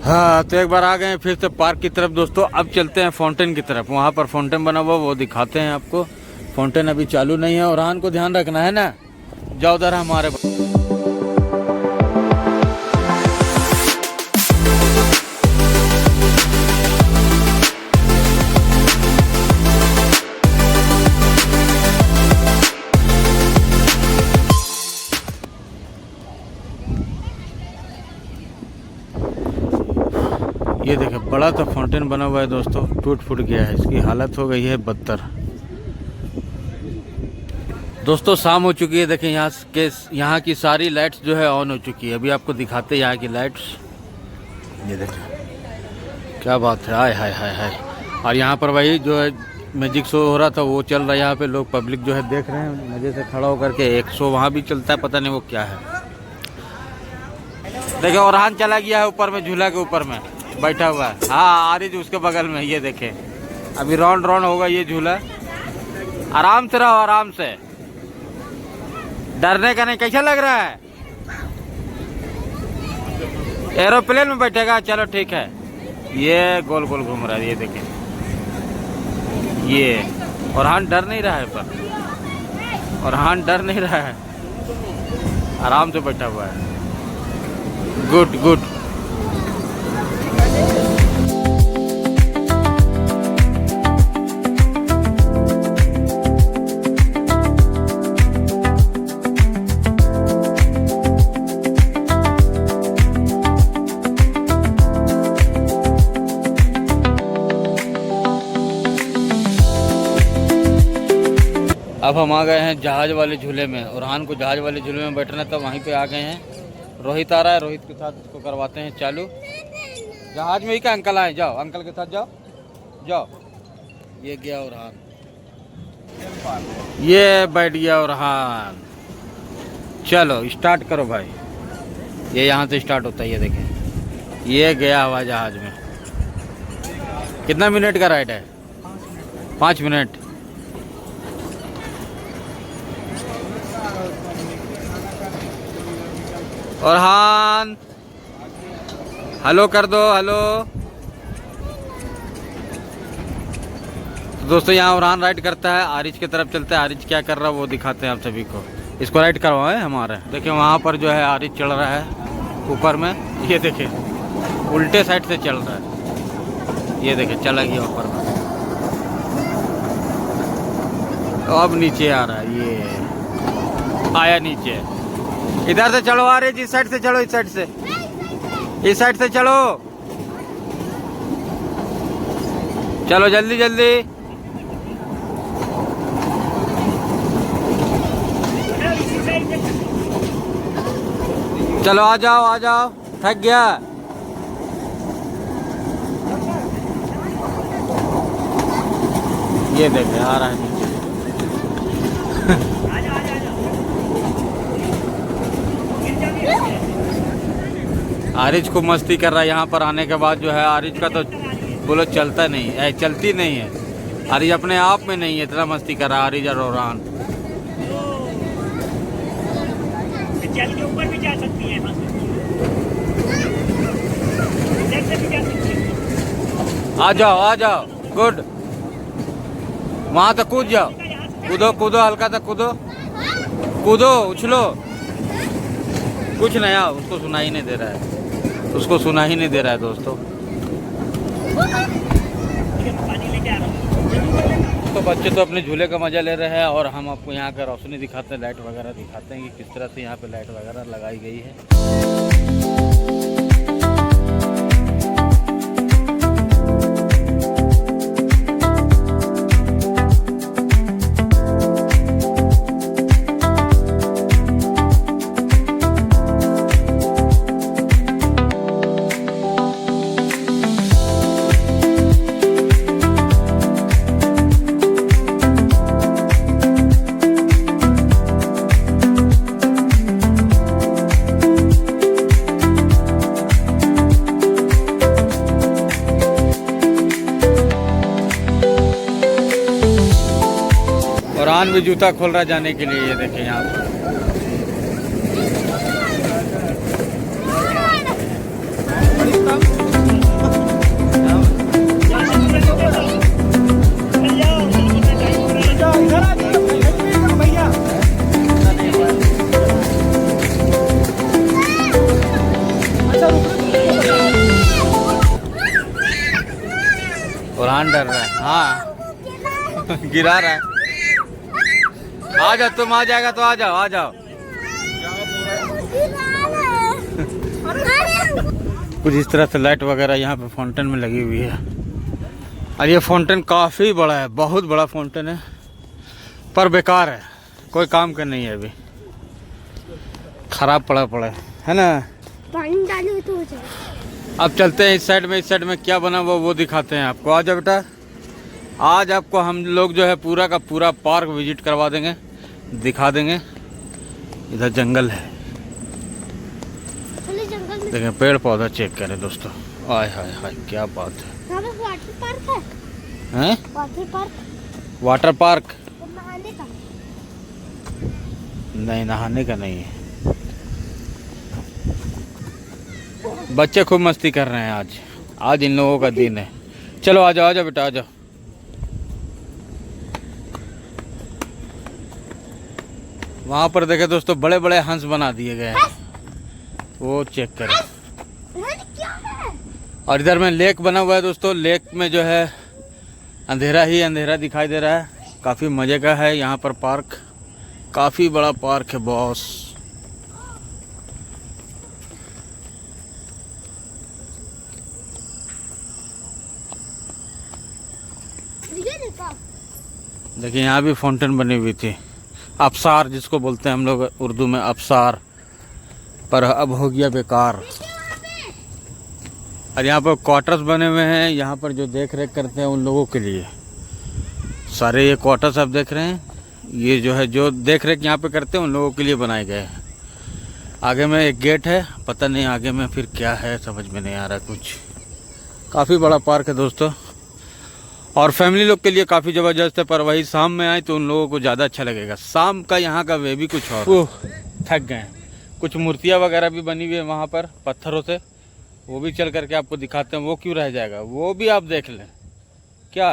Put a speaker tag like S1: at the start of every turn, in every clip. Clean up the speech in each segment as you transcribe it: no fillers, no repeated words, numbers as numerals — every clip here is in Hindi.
S1: हाँ तो एक बार आ गए हैं फिर से पार्क की तरफ दोस्तों। अब चलते हैं फाउंटेन की तरफ। वहाँ पर फाउंटेन बना हुआ वो दिखाते हैं आपको। फाउंटेन अभी चालू नहीं है और रान को ध्यान रखना है ना। जाओ उधर हमारे ये देखे बड़ा सा फाउंटेन बना हुआ है दोस्तों, टूट फूट गया है, इसकी हालत हो गई है बदतर। दोस्तों शाम हो चुकी है, देखें यहाँ की सारी लाइट्स जो है ऑन हो चुकी है। अभी आपको दिखाते हैं यहाँ की लाइट्स। ये देखें क्या बात है, हाय हाय हाय हाय। और यहाँ पर वही जो है मैजिक शो हो रहा था वो चल रहा है। यहाँ पे लोग पब्लिक जो है देख रहे हैं मजे से खड़ा होकर के। एक शो वहाँ भी चलता है, पता नहीं वो क्या है। देखिए औरहान चला गया है ऊपर में, झूला के ऊपर में बैठा हुआ है। हाँ आरिज उसके बगल में। ये देखें अभी राउंड राउंड होगा ये झूला। आराम से रहो, आराम से, डरने का नहीं। कैसा लग रहा है? एरोप्लेन में बैठेगा, चलो ठीक है। ये गोल गोल घूम रहा है, ये देखें। ये औरहान डर नहीं रहा है, पर औरहान डर नहीं रहा है, आराम से बैठा हुआ है। Good good. अब हम आ गए हैं जहाज वाले झूले में। औरहान को जहाज वाले झूले में बैठना था, वहीं पे आ गए हैं। रोहित आ रहा है, रोहित के साथ इसको करवाते हैं चालू। जहाज में ही क्या अंकल आए, जाओ अंकल के साथ जाओ जाओ। ये गया औरहान, ये बैठ गया औरहान। चलो स्टार्ट करो भाई। ये यहाँ से स्टार्ट होता है, ये देखें। ये गया हवा जहाज में। कितना मिनट का राइड है? 5 मिनट। औरहान हेलो कर दो, हेलो। तो दोस्तों यहाँ औरहान राइड करता है, आरिज की तरफ चलता है। आरिज क्या कर रहा है वो दिखाते हैं आप सभी को। इसको राइड करवाए हमारे। देखिए वहाँ पर जो है आरिज चढ़ रहा है ऊपर में। ये देखिए उल्टे साइड से चल रहा है। ये देखिए चला गया ऊपर में, तो अब नीचे आ रहा है। ये आया नीचे। इधर से चलो आरिज, इस साइड से चलो, इस साइड से, इस साइड से चलो, चलो जल्दी जल्दी। चलो आ जाओ आ जाओ, थक गया। ये देखे आ रहा है नीचे। आरिज को मस्ती कर रहा है। यहाँ पर आने के बाद जो है आरिज का तो बोलो चलता नहीं है, चलती नहीं है। आरिज अपने आप में नहीं है, इतना मस्ती कर रहा है आरिज और औरहान। चल के ऊपर भी जा सकती है, आ जाओ आ जाओ, गुड। वहां तक कूद जाओ, कूदो कूदो, हल्का तक कूदो कूदो, उछलो। कुछ नया उसको सुना ही नहीं दे रहा है, उसको सुना ही नहीं दे रहा है दोस्तों। तो बच्चे तो अपने झूले का मजा ले रहे हैं और हम आपको यहाँ का रोशनी दिखाते हैं, लाइट वगैरह दिखाते हैं कि किस तरह से यहाँ पे लाइट वगैरह लगाई गई है। औरहान भी जूता खोल रहा जाने के लिए। ये देखें यहाँ पर कान डर रहा है। हाँ गिरा रहा है। आ जाओ, तुम आ जाएगा तो आ जाओ, आ जाओ। कुछ इस तरह से लाइट वगैरह यहाँ पे फाउंटेन में लगी हुई है। और ये फाउंटेन काफ़ी बड़ा है, बहुत बड़ा फाउंटेन है, पर बेकार है, कोई काम का नहीं है, अभी खराब पड़ा है ना।
S2: पानी डालो तो हो जाएगा।
S1: अब चलते हैं इस साइड में। इस साइड में क्या बना हुआ वो दिखाते हैं आपको। आ जाओ बेटा, आज आपको हम लोग जो है पूरा का पूरा पार्क विजिट करवा देंगे, दिखा देंगे। इधर जंगल है,
S2: जंगल में
S1: देखें, पेड़ पौधा चेक करें दोस्तों। आय हाय हाय, क्या बात है।
S2: यहाँ पे वाटर पार्क है।
S1: हैं?
S2: वाटर पार्क,
S1: वाटर पार्क
S2: नहाने का
S1: नहीं, नहाने का नहीं है। बच्चे खूब मस्ती कर रहे हैं आज। आज इन लोगों का दिन है। चलो आ जाओ, आ जाओ बेटा, आ जाओ। वहां पर देखे दोस्तों, बड़े बड़े हंस बना दिए गए हैं, वो चेक करें।
S2: क्या है?
S1: और इधर में लेक बना हुआ है दोस्तों। लेक में जो है अंधेरा ही अंधेरा दिखाई दे रहा है। काफ़ी मज़े का है यहाँ पर पार्क, काफ़ी बड़ा पार्क है बॉस। देखिए यहाँ भी फाउंटेन बनी हुई थी, अबसार जिसको बोलते हैं हम लोग उर्दू में, अबसार, पर अब हो गया बेकार। और यहाँ पर क्वार्टर्स बने हुए हैं, यहाँ पर जो देख रेख करते हैं उन लोगों के लिए सारे ये क्वार्टर्स आप देख रहे हैं। ये जो है जो देख रेख यहाँ पे करते हैं उन लोगों के लिए बनाए गए हैं। आगे में एक गेट है, पता नहीं आगे में फिर क्या है, समझ में नहीं आ रहा कुछ। काफ़ी बड़ा पार्क है दोस्तों, और फैमिली लोग के लिए काफ़ी ज़बरदस्त है। पर वही शाम में आए तो उन लोगों को ज़्यादा अच्छा लगेगा। शाम का यहाँ का वे भी कुछ और। ओह, थक गए। कुछ मूर्तियाँ वगैरह भी बनी हुई है वहाँ पर पत्थरों से, वो भी चल करके आपको दिखाते हैं। वो क्यों रह जाएगा, वो भी आप देख लें। क्या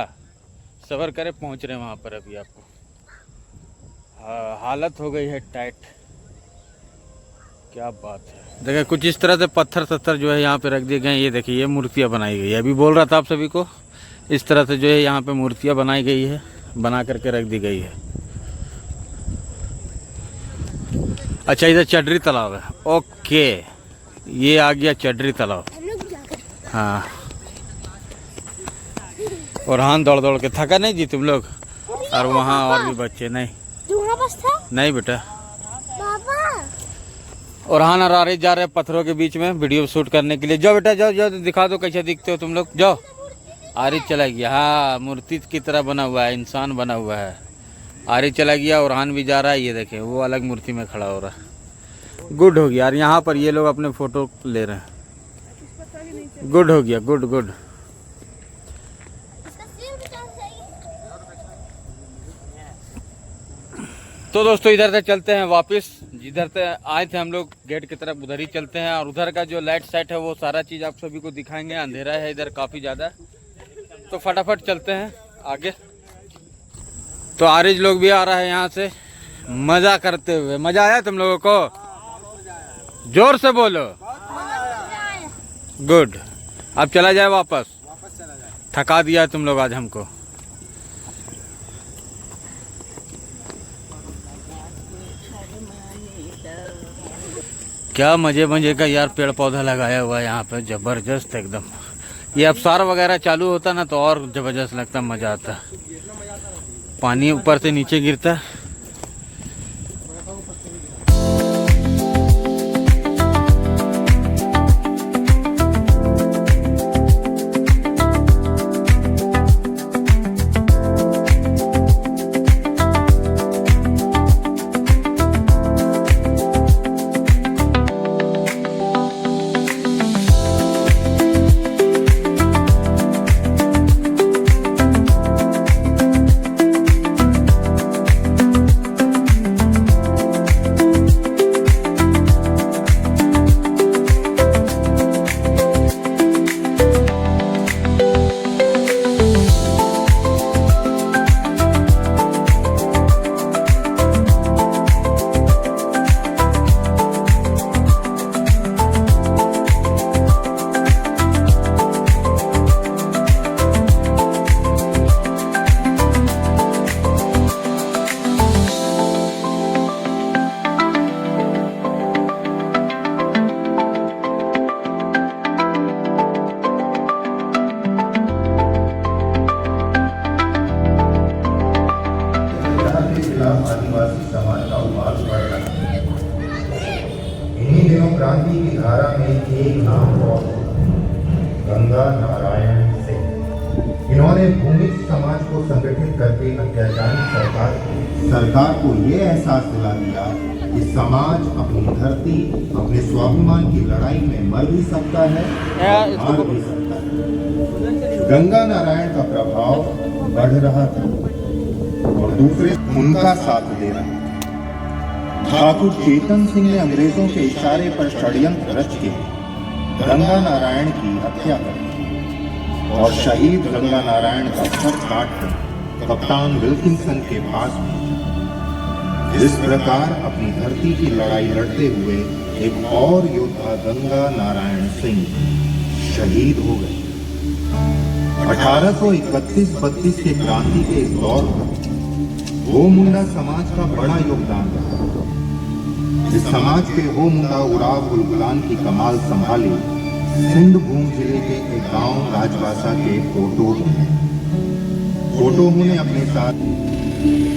S1: सबर करें, पहुँच रहे हैं वहाँ पर अभी आपको। हालत हो गई है टाइट, क्या बात है। देखिए कुछ इस तरह से पत्थर सत्थर जो है यहाँ पे रख दिए गए हैं। ये देखिए, ये मूर्तियाँ बनाई गई है। अभी बोल रहा था आप सभी को, इस तरह से जो है यहाँ पे मूर्तियाँ बनाई गई है, बना करके रख दी गई है। अच्छा, इधर चडरी तालाब है। ओके, ये आ गया चडरी तालाब। हाँ, और हाँ दौड़ दौड़ के थका नहीं जी तुम लोग? और वहाँ और भी बच्चे नहीं
S2: बस था? नहीं
S1: बेटा,
S2: पापा।
S1: और हाँ नारे जा रहे हैं पत्थरों के बीच में वीडियो शूट करने के लिए। जाओ बेटा, जाओ जाओ, दिखा दो कैसे दिखते हो तुम लोग, जाओ। आरिफ चला गया। हाँ, मूर्ति की तरह बना हुआ है, इंसान बना हुआ है। आरिफ चला गया, और हान भी जा रहा है। ये देखें, वो अलग मूर्ति में खड़ा हो रहा है। गुड हो गया। और यहाँ पर ये लोग अपने फोटो ले रहे हैं। गुड हो गया, गुड गुड। तो दोस्तों इधर से चलते हैं वापस, जिधर से आए थे हम लोग गेट की तरफ उधर ही चलते हैं। और उधर का जो लाइट सेट है वो सारा चीज़ आप सभी को दिखाएंगे। अंधेरा है इधर काफ़ी ज़्यादा, तो फटाफट चलते हैं आगे। तो आरिज लोग भी आ रहा है यहाँ से मज़ा करते हुए। मज़ा आया तुम लोगों को? जोर से बोलो। गुड। अब चला जाए वापस, थका दिया है तुम लोग आज हमको। क्या मजे मजे का यार पेड़ पौधा लगाया हुआ है यहाँ पे, जबरदस्त एकदम। ये अबसार वगैरह चालू होता ना तो और जबरदस्त लगता, मजा आता। पानी ऊपर से नीचे गिरता।
S3: क्रांति की धारा में एक नाम और गंगा नारायण सिंह। इन्होंने भूमिज समाज को संगठित करके अत्याचारी सरकार को ये एहसास दिला दिया कि समाज अपनी धरती, अपने स्वाभिमान की लड़ाई में मर भी सकता है और हार भी सकता है। गंगा नारायण का प्रभाव बढ़ रहा था और दूसरे उनका साथ दे रहे थे। ठाकुर चेतन सिंह ने अंग्रेजों के इशारे पर षड्यंत्र रच के गंगा नारायण की हत्या कर दी और शहीद गंगा नारायण का सर काट कर कप्तान विल्किंसन के पास भेजा। इस प्रकार अपनी धरती की लड़ाई लड़ते हुए एक और योद्धा गंगा नारायण सिंह शहीद हो गए। 1831-32 के क्रांति के इस दौर में हो मुंडा समाज का बड़ा योगदान रहा। इस समाज के हो मुंडा उराव गुलगुलान की कमाल संभाली सिंधभूम जिले के एक गांव राजबासा के कोटोहू ने अपने साथ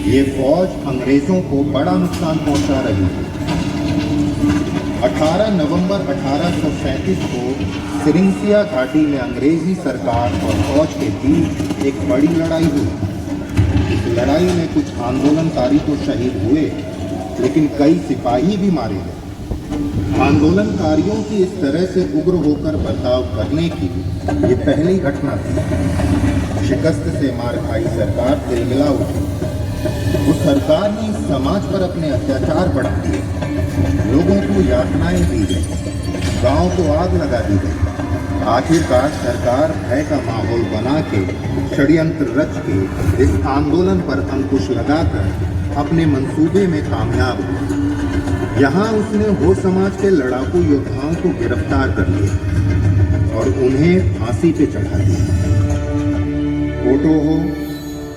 S3: ये फौज अंग्रेजों को बड़ा नुकसान पहुंचा रही थी। 18 नवंबर 1837 को सिरिंसिया घाटी में अंग्रेजी सरकार और फौज के बीच एक बड़ी लड़ाई हुई। इस लड़ाई में कुछ आंदोलनकारी तो शहीद हुए, लेकिन कई सिपाही भी मारे गए। आंदोलनकारियों की इस तरह से उग्र होकर बर्ताव करने की ये पहली घटना थी। शिकस्त से मार खाई सरकार तिलमिला उठी। उस सरकार ने इस समाज पर अपने अत्याचार बढ़ा दिए, लोगों को यातनाएं दी गई, गांव को आग लगा दी गई। आखिरकार सरकार भय का माहौल बना के षड्यंत्र रच के इस आंदोलन पर अंकुश लगाकर अपने मंसूबे में कामयाब हुआ। यहाँ उसने हो समाज के लड़ाकू योद्धाओं को गिरफ्तार कर लिया और उन्हें फांसी पे चढ़ा दिया। कोटो हो,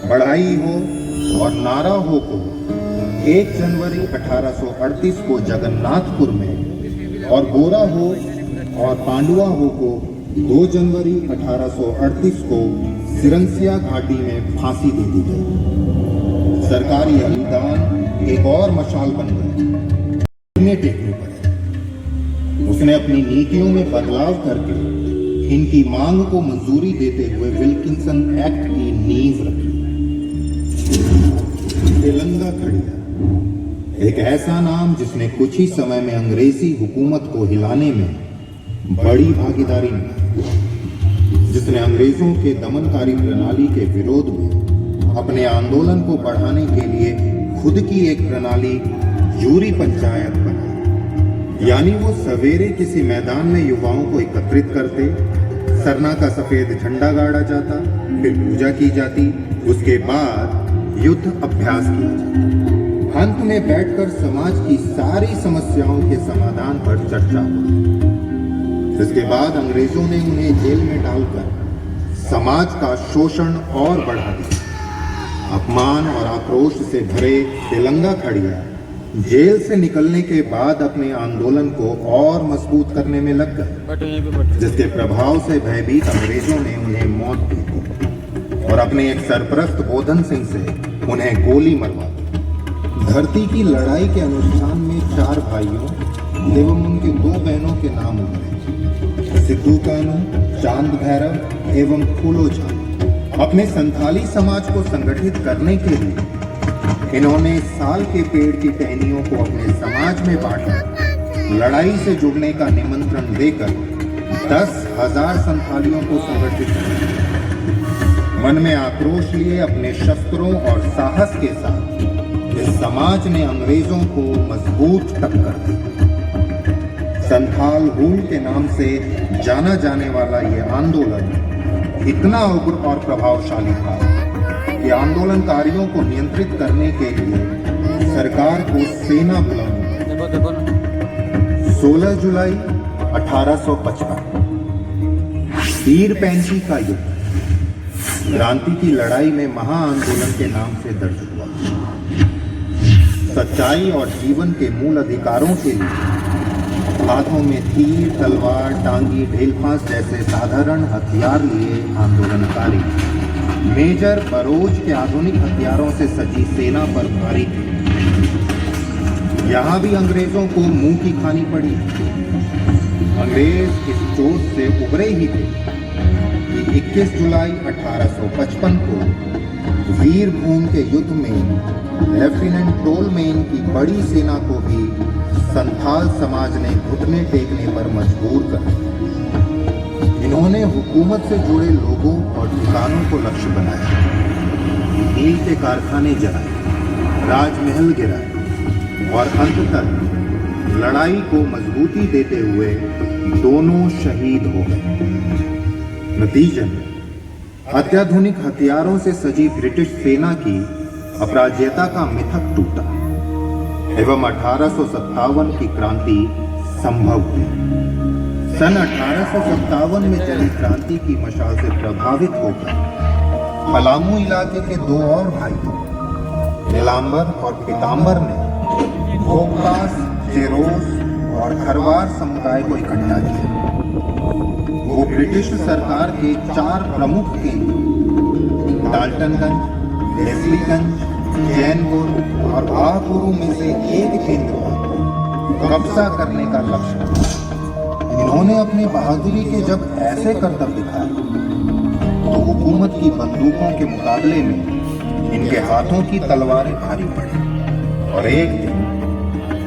S3: बढ़ाई हो और नारा हो को 1 जनवरी 1838 को जगन्नाथपुर में और बोरा हो और पांडुआ हो को 2 जनवरी 1838 को सिरंसिया घाटी में फांसी दे दी गई। सरकारी बलिदान एक और मशाल बन गए। टेकने पड़े। उसने अपनी नीतियों में बदलाव करके इनकी मांग को मंजूरी देते हुए विल्किंसन एक्ट की नींव रखी। तेलंगा खड़िया, एक ऐसा नाम जिसने कुछ ही समय में अंग्रेजी हुकूमत को हिलाने में बड़ी भागीदारी निभाई, जिसने अंग्रेजों के दमनकारी प्रणाली के विरोध में अपने आंदोलन को बढ़ाने के लिए खुद की एक प्रणाली यूरी पंचायत बनाई। यानी वो सवेरे किसी मैदान में युवाओं को एकत्रित करते, सरना का सफेद झंडा गाड़ा जाता, फिर पूजा की जाती, उसके बाद युद्ध अभ्यास किया जाता। अंत में बैठकर समाज की सारी समस्याओं के समाधान पर चर्चा हुई। इसके बाद अंग्रेजों ने उन्हें जेल में डालकर समाज का शोषण और बढ़ा दिया। अपमान और आक्रोश से भरे तेलंगा खड़िया जेल से निकलने के बाद अपने आंदोलन को और मजबूत करने में लग गए, जिसके प्रभाव से भयभीत अंग्रेजों ने उन्हें मौत दी और अपने एक सरपरस्त बोधन सिंह से उन्हें गोली मरवा दी। धरती की लड़ाई के अनुष्ठान में 4 भाइयों एवं उनके 2 बहनों के नाम उभरे, सिद्धू कानू, चांद भैरव एवं फूलो चांद। अपने संथाली समाज को संगठित करने के लिए इन्होंने साल के पेड़ की टहनियों को अपने समाज में बांटा। लड़ाई से जुड़ने का निमंत्रण देकर 10,000 संथालियों को संगठित किया। मन में आक्रोश लिए अपने शस्त्रों और साहस के साथ इस समाज ने अंग्रेजों को मजबूत टक्कर दी। संथाल हूल के नाम से जाना जाने वाला ये आंदोलन इतना उग्र और प्रभावशाली था कि आंदोलनकारियों को नियंत्रित करने के लिए सरकार को सेना बुलानी पड़ी। 16 जुलाई 1855 पीरपैंती का युद्ध क्रांति की लड़ाई में महाआंदोलन के नाम से दर्ज हुआ। सच्चाई और जीवन के मूल अधिकारों के लिए हाथों में तीर, तलवार, टांगी, ढेलफांस जैसे साधारण हथियार लिए आंदोलनकारी मेजर बरोज के आधुनिक हथियारों से सजी सेना पर भारी थे। यहाँ भी अंग्रेजों को मुंह की खानी पड़ी। अंग्रेज इस चोट से उबरे ही थे कि 21 जुलाई 1855 को वीरभूम के युद्ध में लेफ्टिनेंट टोलमेन की बड़ी सेना को भी संथाल समाज ने घुटने टेकने पर मजबूर कर दिया। इन्होंने हुकूमत से जुड़े लोगों और ठिकानों को लक्ष्य बनाया, मील के कारखाने जलाए, राजमहल गिराए और अंततः लड़ाई को मजबूती देते हुए दोनों शहीद हो गए। नतीजन अत्याधुनिक हथियारों से सजी ब्रिटिश सेना की अपराजेयता का मिथक टूटा एवं 1857 की क्रांति संभव हुई। सन 1857 में चली क्रांति की मशाल से प्रभावित होकर पलामू इलाके के दो और भाई नीलांबर और पीतांबर ने भोगपास, चेरोस और खरवार समुदाय को इकट्ठा किया। वो ब्रिटिश सरकार के 4 प्रमुख केंद्र डाल्टनगंज, लेस्लीगंज, जैनपुर और बाहपुरू में से एक केंद्र पर कब्जा करने का लक्ष्य था। इन्होंने अपनी बहादुरी के जब ऐसे करतब दिखाए तो हुकूमत की बंदूकों के मुकाबले में इनके हाथों की तलवारें भारी पड़ी और एक दिन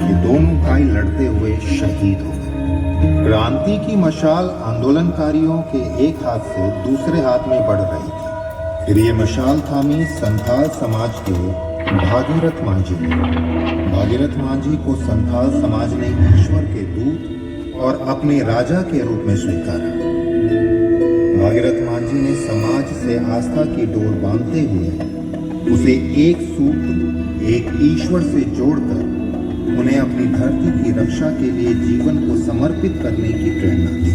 S3: ये दोनों भाई लड़ते हुए शहीद हो गए। क्रांति की मशाल आंदोलनकारियों के एक हाथ से दूसरे हाथ में बढ़ रही थी। फिर ये मशाल थामी संथाल समाज के भागीरथ मांझी ने। भागीरथ मांझी को संथाल समाज ने ईश्वर के दूत और अपने राजा के रूप में स्वीकारा। भागीरथ मांझी ने समाज से आस्था की डोर बांधते हुए उसे एक सूत्र, एक ईश्वर से जोड़कर उन्हें अपनी धरती की रक्षा के लिए जीवन को समर्पित करने की प्रेरणा दी।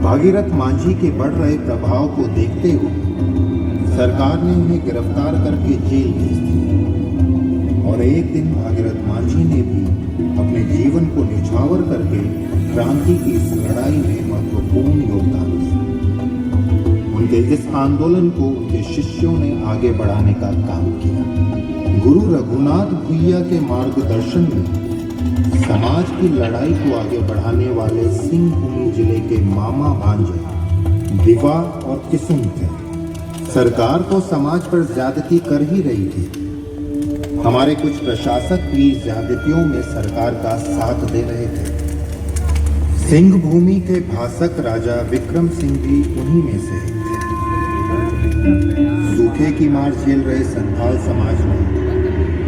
S3: भागीरथ मांझी के बढ़ रहे प्रभाव को देखते हुए सरकार ने उन्हें गिरफ्तार करके जेल भेज दिया और एक दिन भागीरथ मांझी ने भी अपने जीवन को न्यौछावर करके क्रांति की इस लड़ाई में महत्वपूर्ण योगदान दिया। उनके इस आंदोलन को उनके शिष्यों ने आगे बढ़ाने का काम किया। गुरु रघुनाथ भुइया के मार्गदर्शन में समाज की लड़ाई को आगे बढ़ाने वाले सिंहभूमी जिले के मामा भांजे दिवा और किसुम थे। सरकार तो समाज पर ज्यादती कर ही रही थी। हमारे कुछ प्रशासक भी ज्यादतियों में सरकार का साथ दे रहे थे। सिंहभूमि के भाषक राजा विक्रम सिंह भी उन्हीं में से थे। सूखे की मार झेल रहे संथाल समाज ने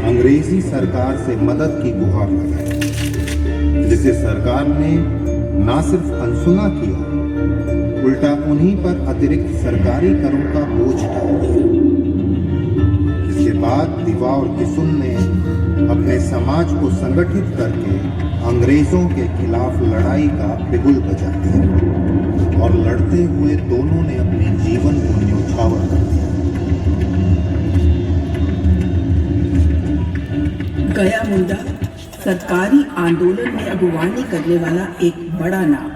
S3: अंग्रेजी सरकार से मदद की गुहार लगाई, जिसे सरकार ने न सिर्फ अनसुना किया, उल्टा उन्हीं पर अतिरिक्त सरकारी करों का बोझ डाल दिया। इसके बाद दिवा और किसुन ने अपने समाज को संगठित करके अंग्रेजों के खिलाफ लड़ाई का बिगुल बजा दिया और लड़ते हुए दोनों ने अपने जीवन को न्यौछावर कर दिया।
S4: गया मुंडा सरकारी आंदोलन में अगुवानी करने वाला एक बड़ा नाम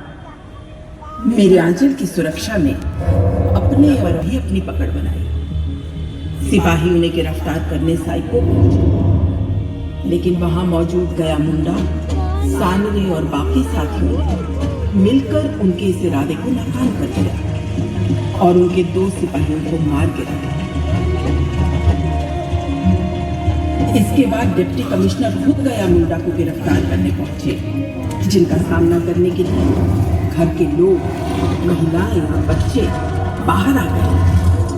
S4: मेरे आंचल की सुरक्षा में अपने और भी अपनी पकड़ बनाई। सिपाही उन्हें गिरफ्तार करने साइको पहुंचे, लेकिन वहां मौजूद गया मुंडा, सानरे और बाकी साथियों ने मिलकर उनके इस इरादे को नाकाम कर दिया और उनके 2 सिपाहियों को मार गिराया। इसके बाद डिप्टी कमिश्नर खुद गया मुंडा को गिरफ्तार करने पहुंचे, जिनका सामना करने के लिए घर के लोग, महिलाएं और बच्चे बाहर आ गए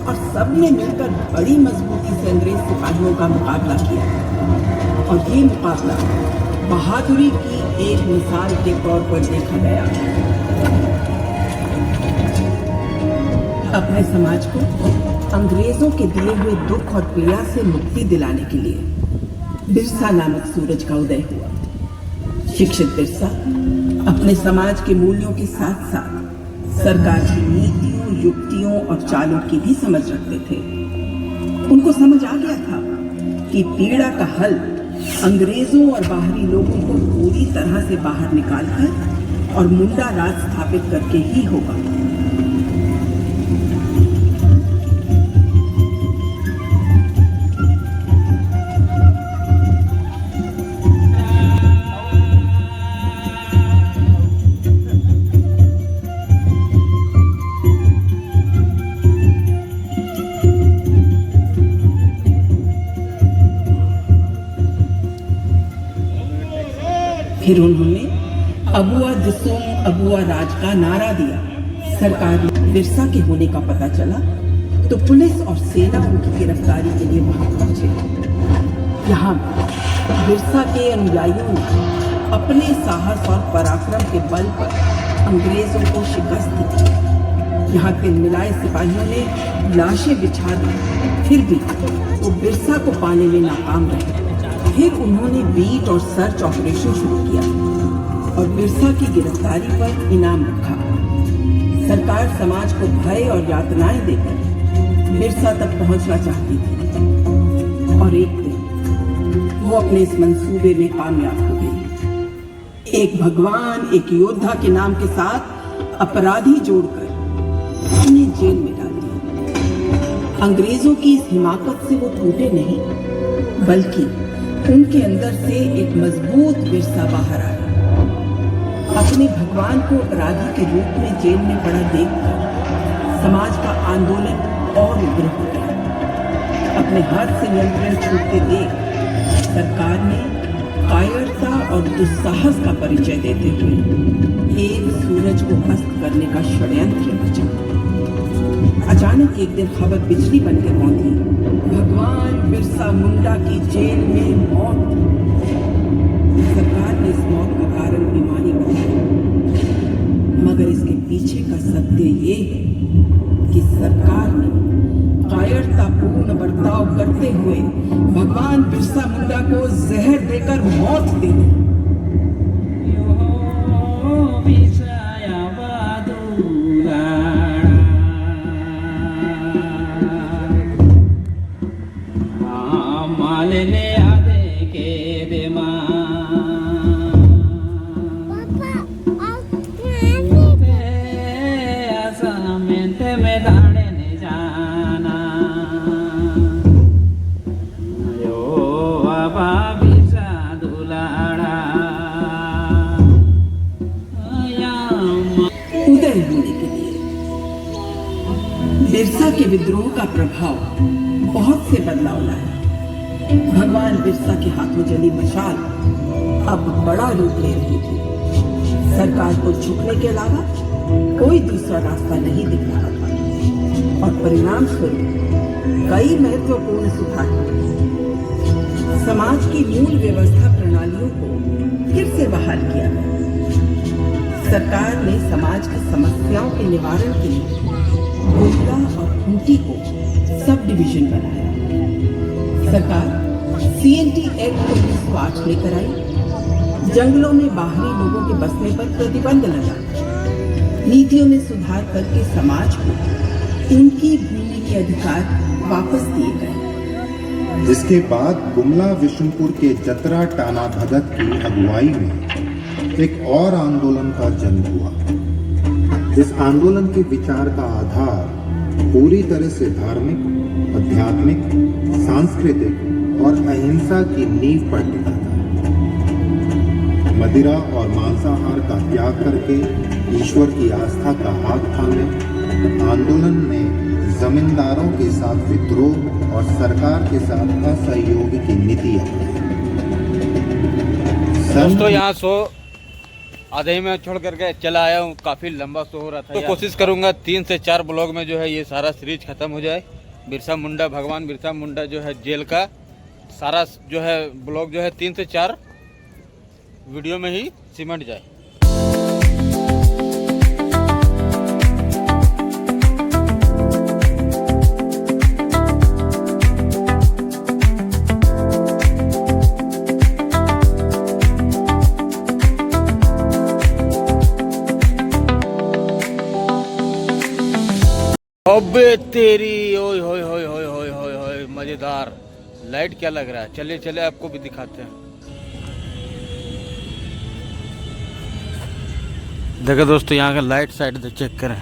S4: और सबने मिलकर बड़ी मजबूती से अंग्रेज सिपाहियों का मुकाबला किया। और ये मुकाबला बहादुरी की एक मिसाल के तौर पर देखा गया। अपने समाज को अंग्रेजों के दिए हुए दुख और पीड़ा से मुक्ति दिलाने के लिए बिरसा नामक सूरज का उदय हुआ। शिक्षित बिरसा अपने समाज के मूल्यों के साथ साथ सरकार की नीतियों, युक्तियों और चालों की भी समझ रखते थे। उनको समझ आ गया था कि पीड़ा का हल अंग्रेजों और बाहरी लोगों को पूरी तरह से बाहर निकालकर और मुंडा राज स्थापित करके ही होगा। फिर उन्होंने अबुआ दिसोम अबुआ राज का नारा दिया। सरकार में बिरसा के होने का पता चला तो पुलिस और सेना उनकी गिरफ्तारी के लिए वहां पहुंचे। यहाँ बिरसा के अनुयायियों ने अपने साहस और पराक्रम के बल पर अंग्रेजों को शिकस्त दी। यहाँ तिलमिलाए सिपाहियों ने लाशें बिछा दी, फिर भी वो बिरसा को पाने में नाकाम रहे। फिर उन्होंने बीट और सर्च ऑपरेशन शुरू किया और बिरसा की गिरफ्तारी पर इनाम रखा। सरकार समाज को भय और यातनाएं देकर बिरसा तक पहुंचना चाहती थी और एक दिन वो अपने इस मंसूबे में कामयाब हो गई। एक भगवान, एक योद्धा के नाम के साथ अपराधी जोड़कर उन्हें जेल में डाल दिया। अंग्रेजों की इस हिमाकत से वो टूटे नहीं, बल्कि उनके अंदर से एक मजबूत बिरसा बाहर आया। अपने भगवान को अपराधी के रूप में जेल में पड़ा देखकर समाज का आंदोलन और उग्र हो गया। अपने हाथ से नियंत्रण छूटते देख सरकार ने कायरता और दुस्साहस का परिचय देते हुए एक सूरज को अस्त करने का षड्यंत्र रचा। अचानक एक दिन खबर बिजली बनकर पहुंची, भगवान बिरसा मुंडा की जेल में मौत। सरकार ने इस मौत का कारण बीमारी बताया, मगर इसके पीछे का सत्य ये है कि सरकार ने कायरतापूर्ण बर्ताव करते हुए भगवान बिरसा मुंडा को जहर देकर मौत दी। बिरसा के विद्रोह का प्रभाव बहुत से बदलाव लाया। भगवान बिरसा के हाथों जली मशाल अब बड़ा रूप ले रही थी। सरकार को झुकने के अलावा कोई दूसरा रास्ता नहीं दिख रहा था और परिणाम स्वरूप कई महत्वपूर्ण सुधार हुए। समाज की मूल व्यवस्था प्रणालियों को फिर से बहाल किया गया। सरकार ने समाज की समस्याओं के निवारण के लिए गोला और खूंटी को सब डिवीजन बनाया। सरकार CNT एक्ट 1908 लेकर आई। जंगलों में बाहरी लोगों के बसने पर प्रतिबंध लगा। नीतियों में सुधार करके समाज को उनकी भूमि के अधिकार वापस दिए गए।
S3: जिसके बाद गुमला विष्णुपुर के जतरा टाना भगत की अगुवाई में एक और आंदोलन का जन्म हुआ। इस आंदोलन के विचार का आधार पूरी तरह से धार्मिक, आध्यात्मिक, सांस्कृतिक और अहिंसा की नींव पर टिका था। मदिरा और मांसाहार का त्याग करके ईश्वर की आस्था का हाथ थामे आंदोलन ने जमींदारों के साथ विद्रोह और सरकार के साथ असहयोग की नीति अपनाई।
S1: दोस्तों यहाँ आधे ही में छोड़ करके चला आया हूँ, काफ़ी लंबा शो हो रहा था। तो कोशिश करूँगा 3 से 4 ब्लॉग में जो है ये सारा सीरीज खत्म हो जाए। बिरसा मुंडा, भगवान बिरसा मुंडा जो है जेल का सारा जो है ब्लॉग जो है 3 से 4 वीडियो में ही सिमट जाए। अबे तेरी ओए होए होए होए होए होए होए मजेदार लाइट क्या लग रहा है। चले चले आपको भी दिखाते हैं। देखो दोस्तों यहाँ का लाइट साइड चेक करें।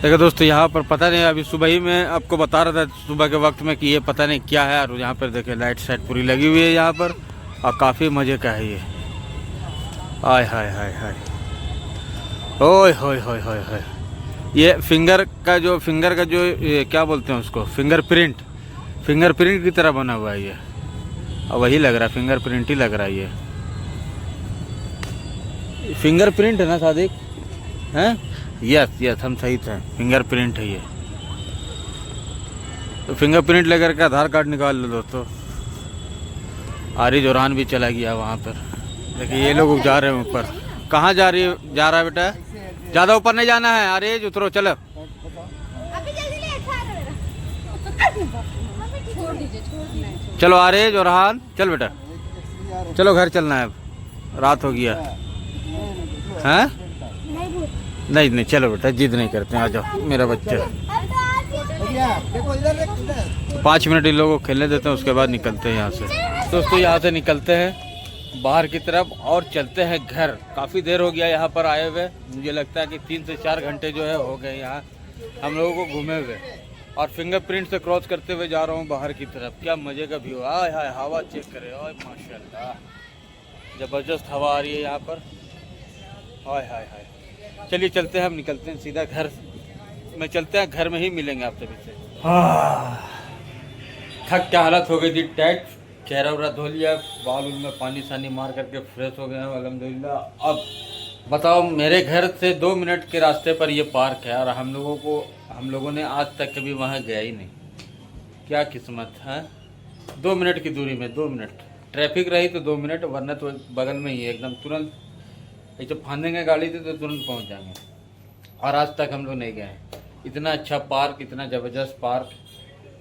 S1: देखो दोस्तों यहाँ पर पता नहीं, अभी सुबह ही मैं आपको बता रहा था सुबह के वक्त में कि ये पता नहीं क्या है। और यहाँ पर देखिए लाइट साइड पूरी लगी हुई है यहाँ पर और काफ़ी मज़े का है ये। आय हाय हाय हाय ओए होए होए होए होए। ये फिंगर का जो क्या बोलते हैं उसको, फिंगरप्रिंट, फिंगरप्रिंट की तरह बना हुआ है ये, और वही लग रहा है, फिंगरप्रिंट ही लग रहा है ये। फिंगरप्रिंट है ना सादिक? हैं? यस यस, हम सही थे, फिंगरप्रिंट है ये। तो फिंगरप्रिंट लेकर के आधार कार्ड निकाल लो दोस्तों। आरिज औरहान भी चला गया वहाँ पर। देखिए ये लोग जा रहे हैं ऊपर। कहाँ जा रहा है बेटा? ज़्यादा ऊपर नहीं जाना है, आरिज उतरो, चलो।
S2: अभी जल्दी ले, अच्छा है मेरा। छोड़ दीजिए।
S1: चलो आरिज औरहान, चल बेटा, चलो घर चलना है, अब रात हो गया। हैं? नहीं नहीं, चलो बेटा, जिद नहीं करते हैं, आ जाओ मेरा बच्चा। 5 मिनट इन लोगों को खेलने देते हैं, उसके बाद निकलते हैं यहाँ से। दोस्तों यहाँ से निकलते हैं बाहर की तरफ और चलते हैं घर। काफ़ी देर हो गया यहाँ पर आए हुए, मुझे लगता है कि 3 से 4 घंटे जो है हो गए यहाँ हम लोगों को घूमे हुए। और फिंगरप्रिंट से क्रॉस करते हुए जा रहा हूँ बाहर की तरफ। क्या मज़े का व्यू, आय हाय, हवा चेक करें, ओए माशाल्लाह, ज़बरदस्त हवा आ रही है यहाँ पर, हाय हाय हाय। चलिए चलते हैं, हम निकलते हैं सीधा घर में, चलते हैं घर में ही मिलेंगे आप सभी से। हाँ, थक क्या हालत हो गई थी टाइट, चेहरा वरा धो लिया, बाल उल में पानी सानी मार करके फ्रेश हो गए हैं अल्हम्दुलिल्लाह। अब बताओ, मेरे घर से 2 मिनट के रास्ते पर ये पार्क है और हम लोगों ने आज तक कभी वहाँ गया ही नहीं। क्या किस्मत है, 2 मिनट की दूरी में, 2 मिनट ट्रैफिक रही तो 2 मिनट, वरना तो बगल में ही है एकदम, तुरंत जब फांदेंगे गाड़ी से तो तुरंत पहुँच जाएंगे। और आज तक हम लोग नहीं गए। इतना अच्छा पार्क, इतना ज़बरदस्त पार्क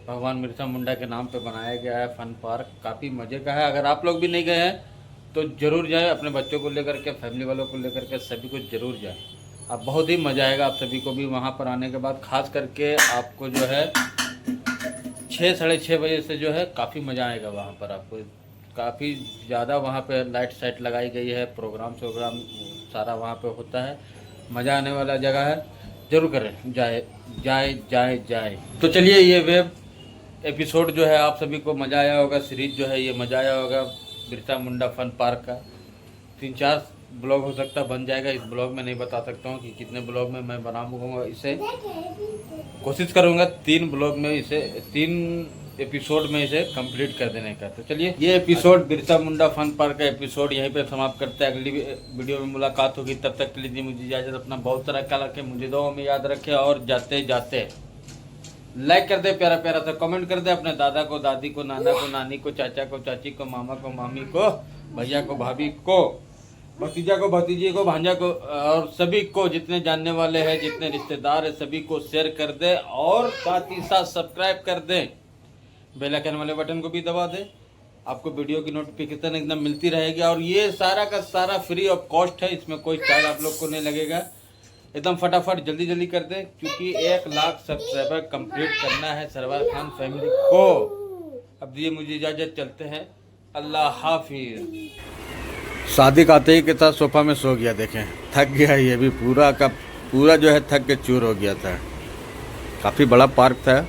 S1: भगवान बिरसा मुंडा के नाम पे बनाया गया है, फन पार्क, काफ़ी मज़े का है। अगर आप लोग भी नहीं गए हैं तो ज़रूर जाएं, अपने बच्चों को लेकर के, फैमिली वालों को लेकर के, सभी को ज़रूर जाएं। अब बहुत ही मज़ा आएगा आप सभी को भी वहाँ पर आने के बाद। ख़ास करके आपको जो है 6 साढ़े 6 बजे से जो है काफ़ी मज़ा आएगा वहाँ पर। आपको काफ़ी ज़्यादा वहाँ पे लाइट साइट लगाई गई है, प्रोग्राम सारा वहाँ पे होता है, मज़ा आने वाला जगह है, ज़रूर करें, जाए जाए जाए जाए। तो चलिए, ये वेब एपिसोड जो है आप सभी को मज़ा आया होगा, सीरीज़ जो है ये मज़ा आया होगा बिरसा मुंडा फन पार्क का। 3-4 ब्लॉग हो सकता बन जाएगा, इस ब्लॉग में नहीं बता सकता हूँ कि कितने ब्लॉग में मैं बनाऊँगा इसे, कोशिश करूँगा 3 ब्लॉग में इसे, 3 एपिसोड में इसे कंप्लीट कर देने का। तो चलिए, ये episode Birsa Munda fun park का एपिसोड यहीं पे समाप्त करते हैं। अगली वीडियो में मुलाकात होगी, तब तक के लिए मुझे इजाज़त। अपना बहुत सारा ख्याल रखें, मुझे दुआओं में याद रखें, और जाते जाते लाइक कर दे, प्यारा प्यारा सा कमेंट कर दे, अपने दादा को, दादी को, नाना को, नानी को, चाचा को, चाची को, मामा को, मामी को, भैया को, भाभी को, भतीजा को, भतीजी को, भांजा को, और सभी को, जितने जानने वाले हैं, जितने रिश्तेदार हैं, सभी को शेयर कर दे, और साथ ही साथ सब्सक्राइब कर दे, बेल आइकन वाले बटन को भी दबा दे। आपको वीडियो की नोटिफिकेशन एकदम मिलती रहेगी, और ये सारा का सारा फ्री ऑफ कॉस्ट है, इसमें कोई चार्ज आप लोग को नहीं लगेगा। एकदम फटाफट जल्दी जल्दी कर दें, क्योंकि 1 लाख सब्सक्राइबर कंप्लीट करना है सरवार खान फैमिली को। अब दिए मुझे इजाज़त, चलते हैं, अल्लाह हाफिज। सादिक आते ही के साथ सोफा में सो गया, देखें थक गया, ये भी पूरा का पूरा जो है थक के चूर हो गया था। काफ़ी बड़ा पार्क था।